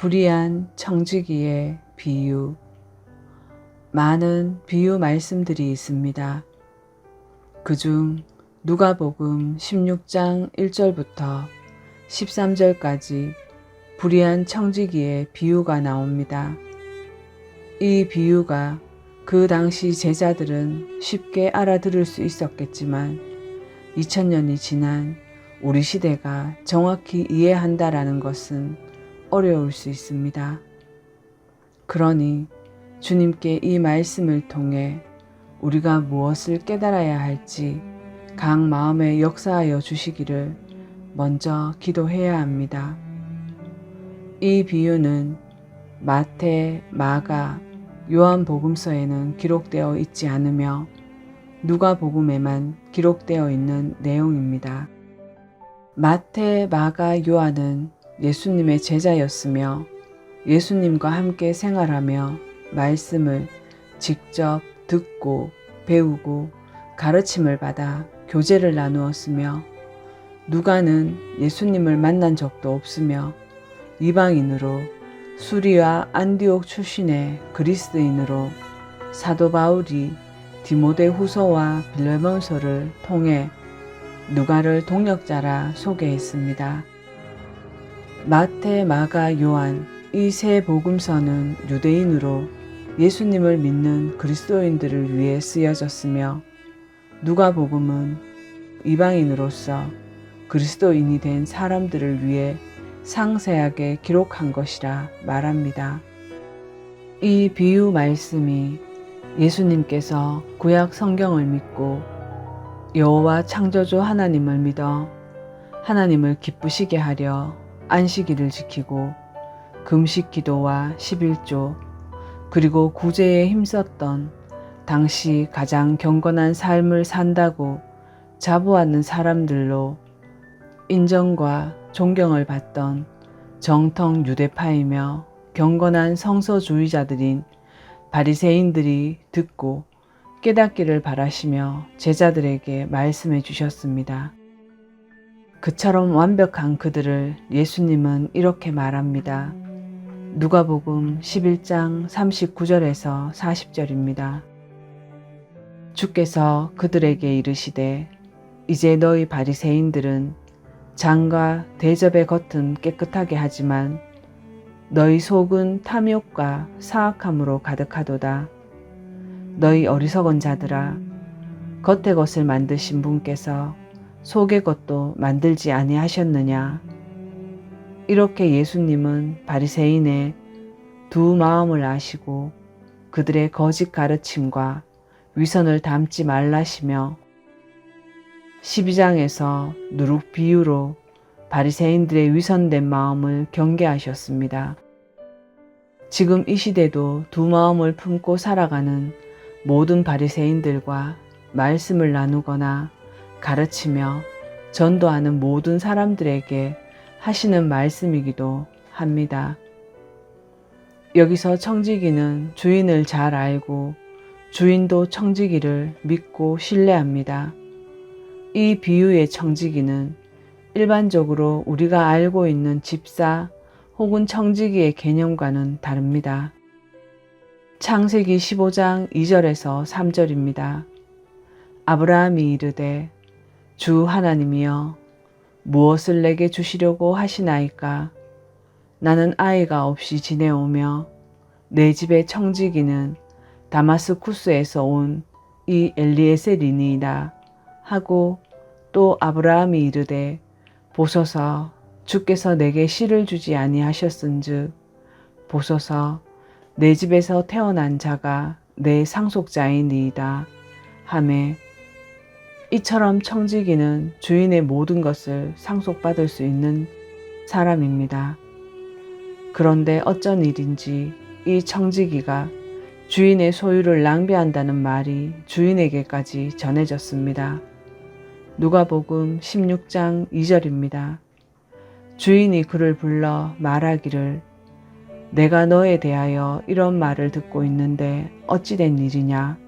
불의한 청지기의 비유. 많은 비유 말씀들이 있습니다. 그중 누가복음 16장 1절부터 13절까지 불의한 청지기의 비유가 나옵니다. 이 비유가 그 당시 제자들은 쉽게 알아들을 수 있었겠지만 2000년이 지난 우리 시대가 정확히 이해한다라는 것은 어려울 수 있습니다. 그러니 주님께 이 말씀을 통해 우리가 무엇을 깨달아야 할지 각 마음에 역사하여 주시기를 먼저 기도해야 합니다. 이 비유는 마태, 마가, 요한복음서에는 기록되어 있지 않으며 누가복음에만 기록되어 있는 내용입니다. 마태, 마가, 요한은 예수님의 제자였으며 예수님과 함께 생활하며 말씀을 직접 듣고 배우고 가르침을 받아 교제를 나누었으며 누가는 예수님을 만난 적도 없으며 이방인으로 수리와 안디옥 출신의 그리스도인으로 사도 바울이 디모데후서와 빌레몬서를 통해 누가를 동역자라 소개했습니다. 마태, 마가, 요한 이 세 복음서는 유대인으로 예수님을 믿는 그리스도인들을 위해 쓰여졌으며 누가복음은 이방인으로서 그리스도인이 된 사람들을 위해 상세하게 기록한 것이라 말합니다. 이 비유 말씀이 예수님께서 구약 성경을 믿고 여호와 창조주 하나님을 믿어 하나님을 기쁘시게 하려 안식일을 지키고 금식 기도와 11조 그리고 구제에 힘썼던 당시 가장 경건한 삶을 산다고 자부하는 사람들로 인정과 존경을 받던 정통 유대파이며 경건한 성서주의자들인 바리새인들이 듣고 깨닫기를 바라시며 제자들에게 말씀해 주셨습니다. 그처럼 완벽한 그들을 예수님은 이렇게 말합니다. 누가복음 11장 39절에서 40절입니다. 주께서 그들에게 이르시되 이제 너희 바리새인들은 장과 대접의 겉은 깨끗하게 하지만 너희 속은 탐욕과 사악함으로 가득하도다. 너희 어리석은 자들아, 겉의 것을 만드신 분께서 속의 것도 만들지 아니하셨느냐. 이렇게 예수님은 바리새인의 두 마음을 아시고 그들의 거짓 가르침과 위선을 담지 말라시며 12장에서 누룩 비유로 바리새인들의 위선된 마음을 경계하셨습니다. 지금 이 시대도 두 마음을 품고 살아가는 모든 바리새인들과 말씀을 나누거나 가르치며 전도하는 모든 사람들에게 하시는 말씀이기도 합니다. 여기서 청지기는 주인을 잘 알고 주인도 청지기를 믿고 신뢰합니다. 이 비유의 청지기는 일반적으로 우리가 알고 있는 집사 혹은 청지기의 개념과는 다릅니다. 창세기 15장 2절에서 3절입니다. 아브라함이 이르되 주 하나님이여 무엇을 내게 주시려고 하시나이까? 나는 아이가 없이 지내오며 내 집의 청지기는 다마스쿠스에서 온 이 엘리에셀이니이다 하고 또 아브라함이 이르되 보소서 주께서 내게 씨를 주지 아니하셨은즉 보소서 내 집에서 태어난 자가 내 상속자이니이다 하매 이처럼 청지기는 주인의 모든 것을 상속받을 수 있는 사람입니다. 그런데 어쩐 일인지 이 청지기가 주인의 소유를 낭비한다는 말이 주인에게까지 전해졌습니다. 누가복음 16장 2절입니다. 주인이 그를 불러 말하기를 내가 너에 대하여 이런 말을 듣고 있는데 어찌 된 일이냐?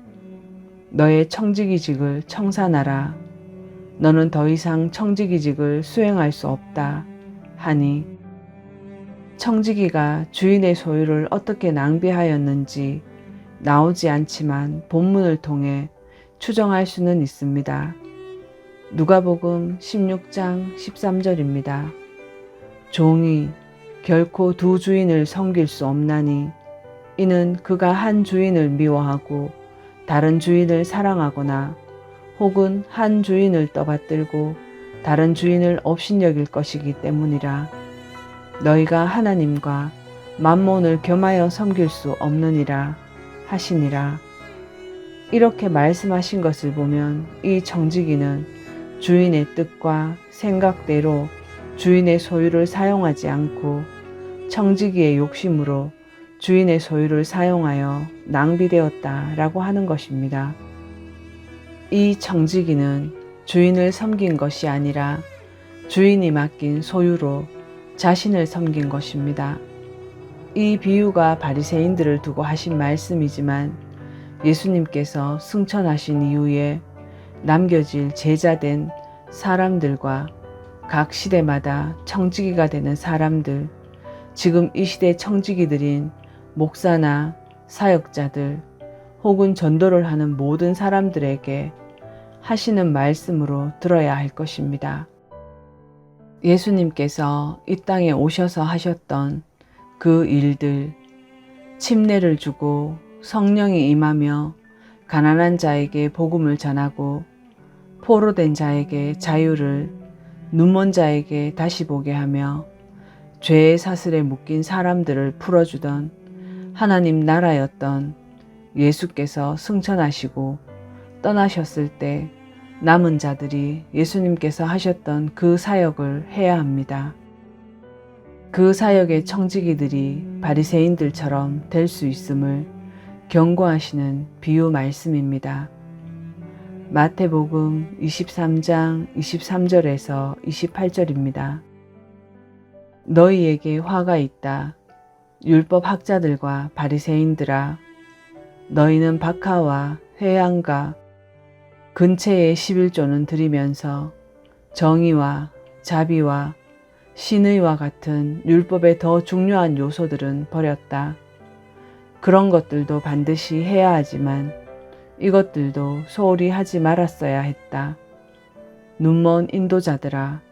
너의 청지기직을 청산하라. 너는 더 이상 청지기직을 수행할 수 없다 하니 청지기가 주인의 소유를 어떻게 낭비하였는지 나오지 않지만 본문을 통해 추정할 수는 있습니다. 누가복음 16장 13절입니다. 종이 결코 두 주인을 섬길 수 없나니 이는 그가 한 주인을 미워하고 다른 주인을 사랑하거나 혹은 한 주인을 떠받들고 다른 주인을 업신여길 것이기 때문이라. 너희가 하나님과 만몬을 겸하여 섬길 수 없느니라 하시니라. 이렇게 말씀하신 것을 보면 이 청지기는 주인의 뜻과 생각대로 주인의 소유를 사용하지 않고 청지기의 욕심으로 주인의 소유를 사용하여 낭비되었다라고 하는 것입니다. 이 청지기는 주인을 섬긴 것이 아니라 주인이 맡긴 소유로 자신을 섬긴 것입니다. 이 비유가 바리새인들을 두고 하신 말씀이지만 예수님께서 승천하신 이후에 남겨질 제자된 사람들과 각 시대마다 청지기가 되는 사람들, 지금 이 시대 청지기들인 목사나 사역자들 혹은 전도를 하는 모든 사람들에게 하시는 말씀으로 들어야 할 것입니다. 예수님께서 이 땅에 오셔서 하셨던 그 일들, 침례를 주고 성령이 임하며 가난한 자에게 복음을 전하고 포로된 자에게 자유를, 눈먼 자에게 다시 보게 하며 죄의 사슬에 묶인 사람들을 풀어주던 하나님 나라였던 예수께서 승천하시고 떠나셨을 때 남은 자들이 예수님께서 하셨던 그 사역을 해야 합니다. 그 사역의 청지기들이 바리새인들처럼 될 수 있음을 경고하시는 비유 말씀입니다. 마태복음 23장 23절에서 28절입니다. 너희에게 화가 있다. 율법 학자들과 바리새인들아, 너희는 박하와 회향과 근체의 11조는 드리면서 정의와 자비와 신의와 같은 율법의 더 중요한 요소들은 버렸다. 그런 것들도 반드시 해야 하지만 이것들도 소홀히 하지 말았어야 했다. 눈먼 인도자들아,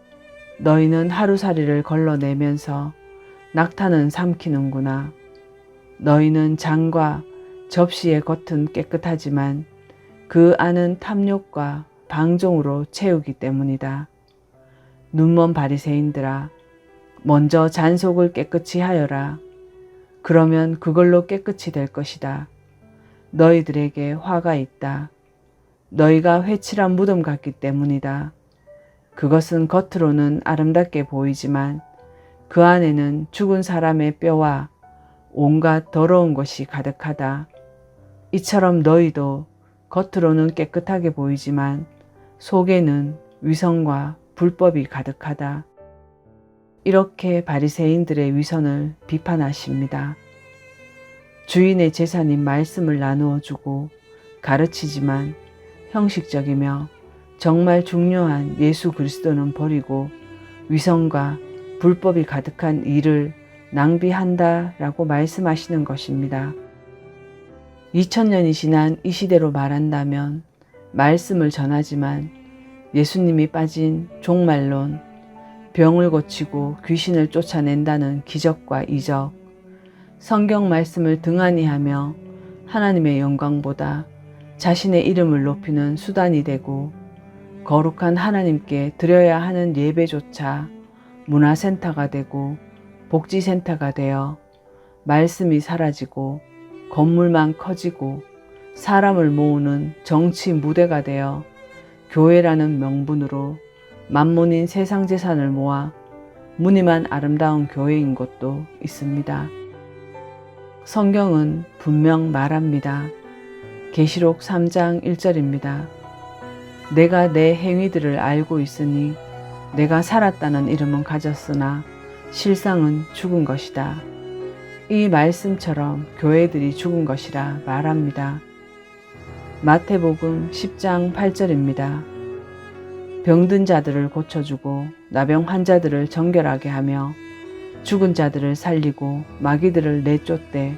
너희는 하루살이를 걸러내면서 낙타는 삼키는구나. 너희는 장과 접시의 겉은 깨끗하지만 그 안은 탐욕과 방종으로 채우기 때문이다. 눈먼 바리새인들아, 먼저 잔속을 깨끗이 하여라. 그러면 그걸로 깨끗이 될 것이다. 너희들에게 화가 있다. 너희가 회칠한 무덤 같기 때문이다. 그것은 겉으로는 아름답게 보이지만 그 안에는 죽은 사람의 뼈와 온갖 더러운 것이 가득하다. 이처럼 너희도 겉으로는 깨끗하게 보이지만 속에는 위선과 불법이 가득하다. 이렇게 바리새인들의 위선을 비판하십니다. 주인의 제사님 말씀을 나누어 주고 가르치지만 형식적이며 정말 중요한 예수 그리스도는 버리고 위선과 불법이 가득한 일을 낭비한다라고 말씀하시는 것입니다. 2000년이 지난 이 시대로 말한다면 말씀을 전하지만 예수님이 빠진 종말론, 병을 고치고 귀신을 쫓아낸다는 기적과 이적, 성경 말씀을 등한히 하며 하나님의 영광보다 자신의 이름을 높이는 수단이 되고 거룩한 하나님께 드려야 하는 예배조차 문화센터가 되고 복지센터가 되어 말씀이 사라지고 건물만 커지고 사람을 모으는 정치 무대가 되어 교회라는 명분으로 만몬인 세상 재산을 모아 무늬만 아름다운 교회인 곳도 있습니다. 성경은 분명 말합니다. 계시록 3장 1절입니다. 내가 내 행위들을 알고 있으니 내가 살았다는 이름은 가졌으나 실상은 죽은 것이다. 이 말씀처럼 교회들이 죽은 것이라 말합니다. 마태복음 10장 8절입니다. 병든 자들을 고쳐주고 나병 환자들을 정결하게 하며 죽은 자들을 살리고 마귀들을 내쫓되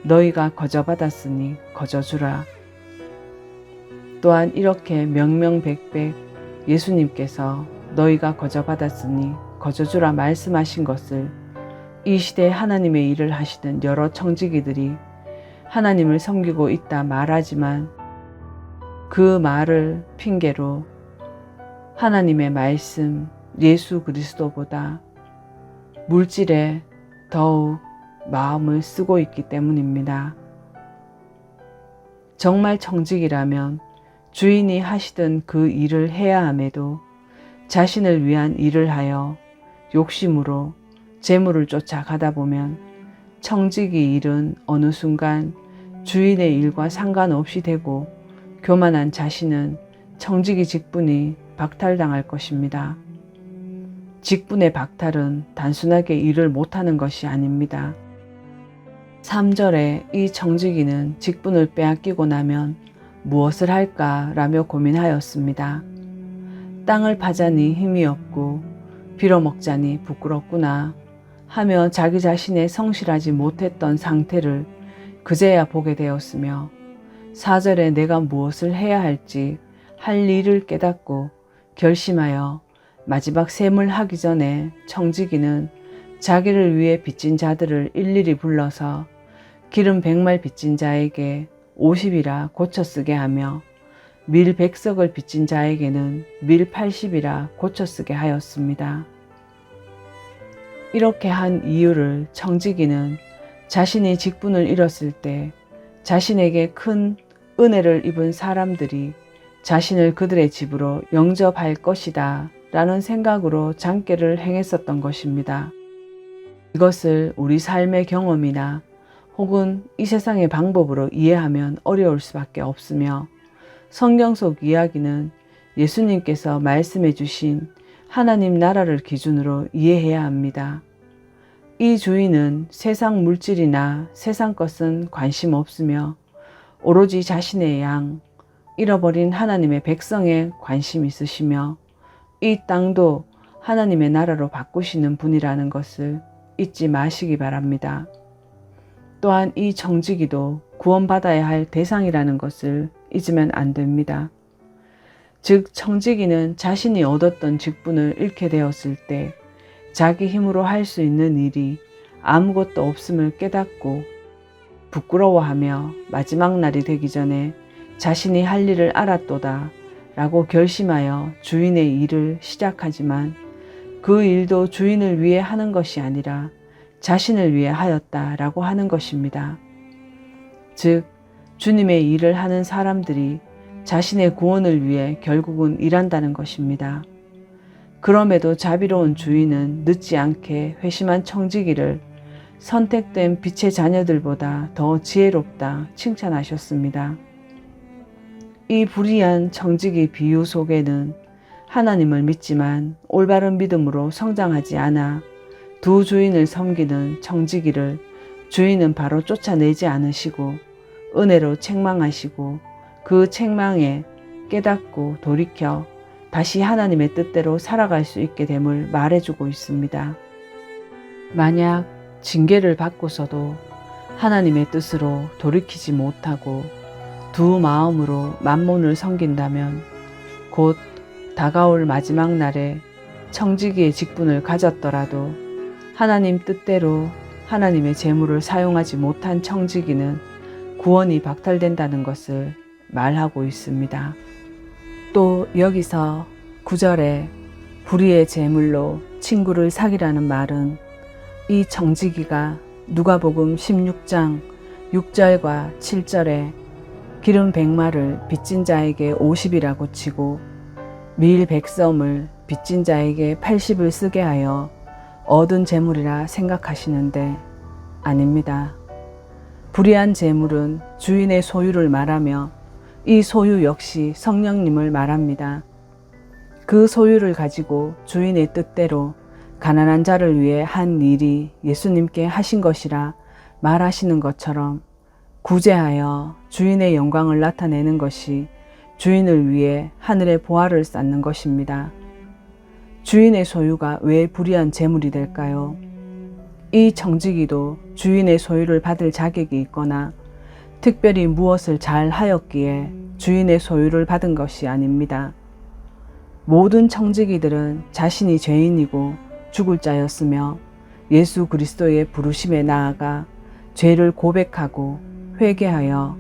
너희가 거저받았으니 거저주라. 또한 이렇게 명명백백 예수님께서 너희가 거저받았으니 거저주라 말씀하신 것을 이 시대에 하나님의 일을 하시던 여러 청지기들이 하나님을 섬기고 있다 말하지만 그 말을 핑계로 하나님의 말씀 예수 그리스도보다 물질에 더욱 마음을 쓰고 있기 때문입니다. 정말 청직이라면 주인이 하시던 그 일을 해야 함에도 자신을 위한 일을 하여 욕심으로 재물을 쫓아가다 보면 청직이 일은 어느 순간 주인의 일과 상관없이 되고 교만한 자신은 청지기 직분이 박탈당할 것입니다. 직분의 박탈은 단순하게 일을 못하는 것이 아닙니다. 3절에 이 청지기는 직분을 빼앗기고 나면 무엇을 할까라며 고민하였습니다. 땅을 파자니 힘이 없고 빌어먹자니 부끄럽구나 하며 자기 자신의 성실하지 못했던 상태를 그제야 보게 되었으며 4절에 내가 무엇을 해야 할지 할 일을 깨닫고 결심하여 마지막 셈을 하기 전에 청지기는 자기를 위해 빚진 자들을 일일이 불러서 기름 100말 빚진 자에게 50이라 고쳐 쓰게 하며 밀 100석을 빚진 자에게는 밀 80이라 고쳐 쓰게 하였습니다. 이렇게 한 이유를 청지기는 자신이 직분을 잃었을 때 자신에게 큰 은혜를 입은 사람들이 자신을 그들의 집으로 영접할 것이다 라는 생각으로 장계를 행했었던 것입니다. 이것을 우리 삶의 경험이나 혹은 이 세상의 방법으로 이해하면 어려울 수밖에 없으며 성경 속 이야기는 예수님께서 말씀해 주신 하나님 나라를 기준으로 이해해야 합니다. 이 주인은 세상 물질이나 세상 것은 관심 없으며 오로지 자신의 양, 잃어버린 하나님의 백성에 관심 있으시며 이 땅도 하나님의 나라로 바꾸시는 분이라는 것을 잊지 마시기 바랍니다. 또한 이 청지기도 구원받아야 할 대상이라는 것을 잊으면 안 됩니다. 즉 청지기는 자신이 얻었던 직분을 잃게 되었을 때 자기 힘으로 할 수 있는 일이 아무것도 없음을 깨닫고 부끄러워하며 마지막 날이 되기 전에 자신이 할 일을 알았도다 라고 결심하여 주인의 일을 시작하지만 그 일도 주인을 위해 하는 것이 아니라 자신을 위해 하였다라고 하는 것입니다. 즉 주님의 일을 하는 사람들이 자신의 구원을 위해 결국은 일한다는 것입니다. 그럼에도 자비로운 주인은 늦지 않게 회심한 청지기를 선택된 빛의 자녀들보다 더 지혜롭다 칭찬하셨습니다. 이 불의한 청지기 비유 속에는 하나님을 믿지만 올바른 믿음으로 성장하지 않아 두 주인을 섬기는 청지기를 주인은 바로 쫓아내지 않으시고 은혜로 책망하시고 그 책망에 깨닫고 돌이켜 다시 하나님의 뜻대로 살아갈 수 있게 됨을 말해주고 있습니다. 만약 징계를 받고서도 하나님의 뜻으로 돌이키지 못하고 두 마음으로 만몬을 섬긴다면 곧 다가올 마지막 날에 청지기의 직분을 가졌더라도 하나님 뜻대로 하나님의 재물을 사용하지 못한 청지기는 구원이 박탈된다는 것을 말하고 있습니다. 또 여기서 9절에 불의의 재물로 친구를 사귀라는 말은 이 청지기가 누가복음 16장 6절과 7절에 기름 100마를 빚진 자에게 50이라고 치고 밀 100섬을 빚진 자에게 80을 쓰게 하여 얻은 재물이라 생각하시는데 아닙니다. 불의한 재물은 주인의 소유를 말하며 이 소유 역시 성령님을 말합니다. 그 소유를 가지고 주인의 뜻대로 가난한 자를 위해 한 일이 예수님께 하신 것이라 말하시는 것처럼 구제하여 주인의 영광을 나타내는 것이 주인을 위해 하늘의 보화를 쌓는 것입니다. 주인의 소유가 왜 불의한 재물이 될까요? 이 청지기도 주인의 소유를 받을 자격이 있거나 특별히 무엇을 잘 하였기에 주인의 소유를 받은 것이 아닙니다. 모든 청지기들은 자신이 죄인이고 죽을 자였으며 예수 그리스도의 부르심에 나아가 죄를 고백하고 회개하여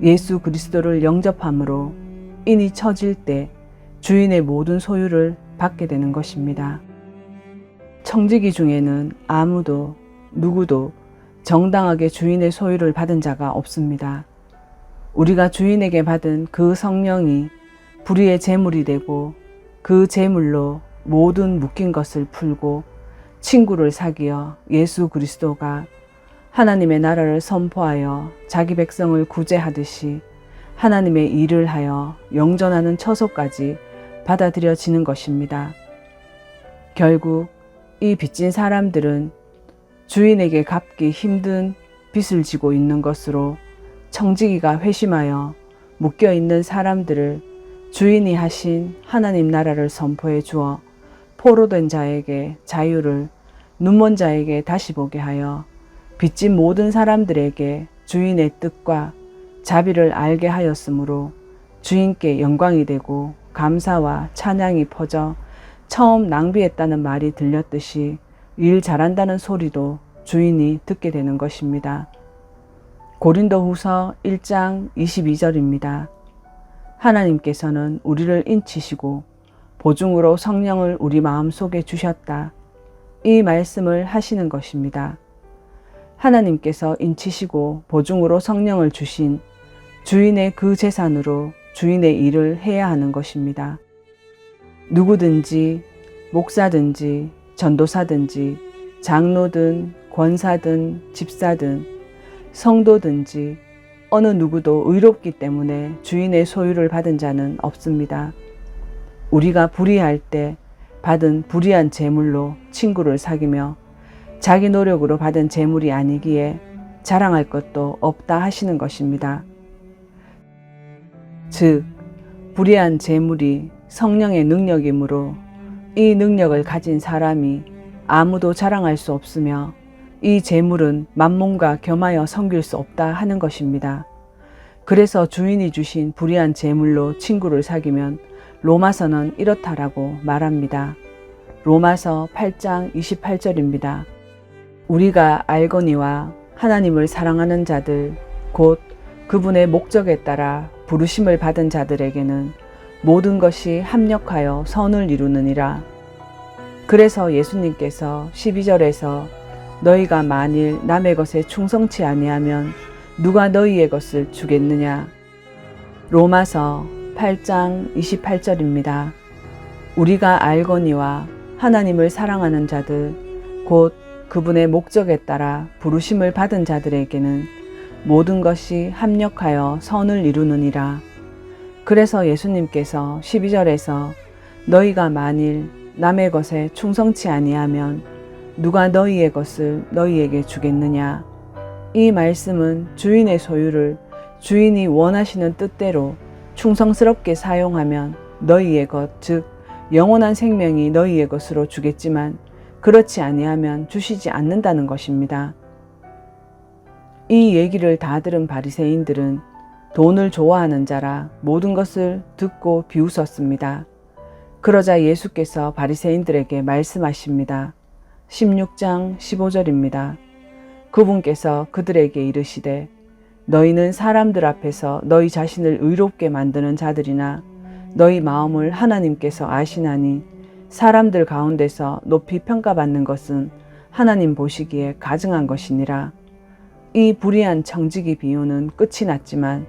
예수 그리스도를 영접함으로 인이 처질 때 주인의 모든 소유를 받게 되는 것입니다. 청지기 중에는 아무도 누구도 정당하게 주인의 소유를 받은 자가 없습니다. 우리가 주인에게 받은 그 성령이 불의의 제물이 되고 그 제물로 모든 묶인 것을 풀고 친구를 사귀어 예수 그리스도가 하나님의 나라를 선포하여 자기 백성을 구제하듯이 하나님의 일을 하여 영전하는 처소까지 받아들여지는 것입니다. 결국 이 빚진 사람들은 주인에게 갚기 힘든 빚을 지고 있는 것으로 청지기가 회심하여 묶여있는 사람들을 주인이 하신 하나님 나라를 선포해 주어 포로된 자에게 자유를, 눈먼 자에게 다시 보게 하여 빚진 모든 사람들에게 주인의 뜻과 자비를 알게 하였으므로 주인께 영광이 되고 감사와 찬양이 퍼져 처음 낭비했다는 말이 들렸듯이 일 잘한다는 소리도 주인이 듣게 되는 것입니다. 고린도후서 1장 22절입니다. 하나님께서는 우리를 인치시고 보증으로 성령을 우리 마음속에 주셨다. 이 말씀을 하시는 것입니다. 하나님께서 인치시고 보증으로 성령을 주신 주인의 그 재산으로 주인의 일을 해야 하는 것입니다. 누구든지 목사든지 전도사든지 장로든 권사든 집사든 성도든지 어느 누구도 의롭기 때문에 주인의 소유를 받은 자는 없습니다. 우리가 불의할 때 받은 불의한 재물로 친구를 사귀며 자기 노력으로 받은 재물이 아니기에 자랑할 것도 없다 하시는 것입니다. 즉, 불의한 재물이 성령의 능력이므로 이 능력을 가진 사람이 아무도 자랑할 수 없으며 이 재물은 만몬과 겸하여 섬길 수 없다 하는 것입니다. 그래서 주인이 주신 불의한 재물로 친구를 사귀면 로마서는 이렇다라고 말합니다. 로마서 8장 28절입니다. 우리가 알거니와 하나님을 사랑하는 자들 곧 그분의 목적에 따라 부르심을 받은 자들에게는 모든 것이 합력하여 선을 이루느니라. 그래서 예수님께서 12절에서 너희가 만일 남의 것에 충성치 아니하면 누가 너희의 것을 주겠느냐. 로마서 8장 28절입니다. 우리가 알거니와 하나님을 사랑하는 자들 곧 그분의 목적에 따라 부르심을 받은 자들에게는 모든 것이 합력하여 선을 이루느니라. 그래서 예수님께서 12절에서 너희가 만일 남의 것에 충성치 아니하면 누가 너희의 것을 너희에게 주겠느냐. 이 말씀은 주인의 소유를 주인이 원하시는 뜻대로 충성스럽게 사용하면 너희의 것, 즉 영원한 생명이 너희의 것으로 주겠지만 그렇지 아니하면 주시지 않는다는 것입니다. 이 얘기를 다 들은 바리새인들은 돈을 좋아하는 자라 모든 것을 듣고 비웃었습니다. 그러자 예수께서 바리새인들에게 말씀하십니다. 16장 15절입니다. 그분께서 그들에게 이르시되 너희는 사람들 앞에서 너희 자신을 의롭게 만드는 자들이나 너희 마음을 하나님께서 아시나니 사람들 가운데서 높이 평가받는 것은 하나님 보시기에 가증한 것이니라. 이 불의한 청지기 비유는 끝이 났지만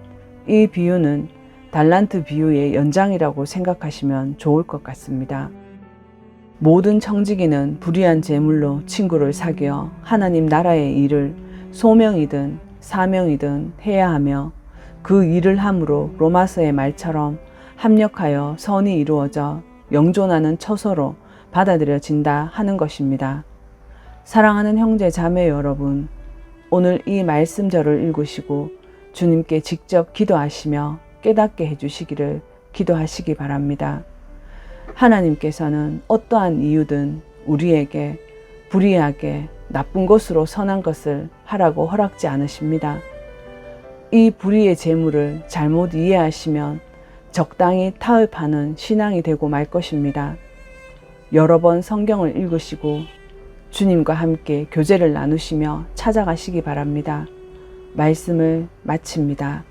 이 비유는 달란트 비유의 연장이라고 생각하시면 좋을 것 같습니다. 모든 청지기는 불의한 재물로 친구를 사귀어 하나님 나라의 일을 소명이든 사명이든 해야 하며 그 일을 함으로 로마서의 말처럼 합력하여 선이 이루어져 영존하는 처소로 받아들여진다 하는 것입니다. 사랑하는 형제 자매 여러분, 오늘 이 말씀절을 읽으시고 주님께 직접 기도하시며 깨닫게 해주시기를 기도하시기 바랍니다. 하나님께서는 어떠한 이유든 우리에게 불의하게 나쁜 것으로 선한 것을 하라고 허락지 않으십니다. 이 불의의 재물을 잘못 이해하시면 적당히 타협하는 신앙이 되고 말 것입니다. 여러 번 성경을 읽으시고 주님과 함께 교제를 나누시며 찾아가시기 바랍니다. 말씀을 마칩니다.